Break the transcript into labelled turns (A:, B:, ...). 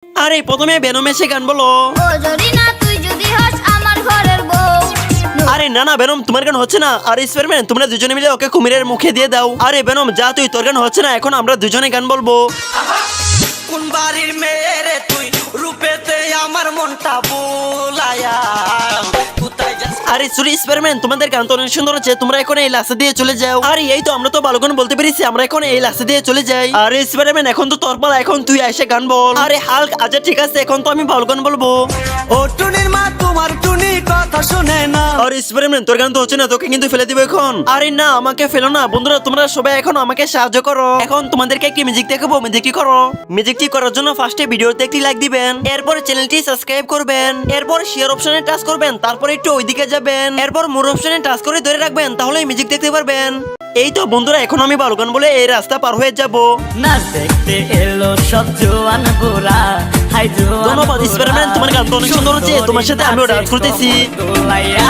A: আরে প্রথমে বেনম এসে গান বলো।
B: ও যদি না তুই যদি হস আমার ঘরের বউ।
A: আরে না না বেনম তোমার গান হচ্ছে না। আরে স্পাইডারম্যান তোমরা দুজনে মিলে ওকে কুমিরের মুখে দিয়ে দাও। আরে বেনম যা তুই, তোর গান হচ্ছে না, এখন আমরা দুজনে গান বলবো।
C: কোন বাড়ির মেয়ে রে তুই, রূপেতে আমার মনটা বুলায়া, কোথায় যাস?
A: আরে সরি স্পাইডারম্যান তোমাদের গান তো অনেক সুন্দর হচ্ছে, তোমরা এখন এই রাস্তা দিয়ে চলে যাও। আরে এই তো আমরা তো ভালো গান বলতে পেরেছি, আমরা এখন এই রাস্তা দিয়ে চলে যাই। আরে স্পাইডারম্যান এখন তো তোর পালা, এখন তুই এসে গান বল। আরে হাল্ক আচ্ছা ঠিক আছে, এখন তো আমি ভালো গান বলবো।
C: ও টুনির মা তোমার টুনি কথা শুনে না।
A: আরে স্পাইডারম্যান তোর গান তো হচ্ছে না, তোকে কিন্তু ফেলে দিব এখন। আরে না আমাকে ফেলো না বন্ধুরা, তোমরা সবাই এখন আমাকে সাহায্য করো। এখন তোমাদেরকে কি মিউজিক দেখাবো, মিউজিকটি করো। মিউজিকটি করার জন্য ফার্স্টে ভিডিওতে একটি লাইক দিবেন, এরপর চ্যানেলটি সাবস্ক্রাইব করবেন, এরপর শেয়ার অপশনে টাচ করবেন, তারপর একটু ওইদিকে যাবেন, এরপর মোর অপশনে টাচ করে ধরে রাখবেন, তাহলেই মিউজিক দেখতে পারবেন। এই তো বন্ধুরা এখন আমি ভালো গান বলে এই রাস্তা পার হয়ে যাব।
C: না দেখতে এলো সব জোয়ান গোরা, হাই জোয়ান
A: ধন্যবাদ স্পাইডারম্যান, তোমার গান তো অনেক সুন্দর হচ্ছে, তোমার সাথে আমিও ডান্স করতেছি।
C: গোলাইয়া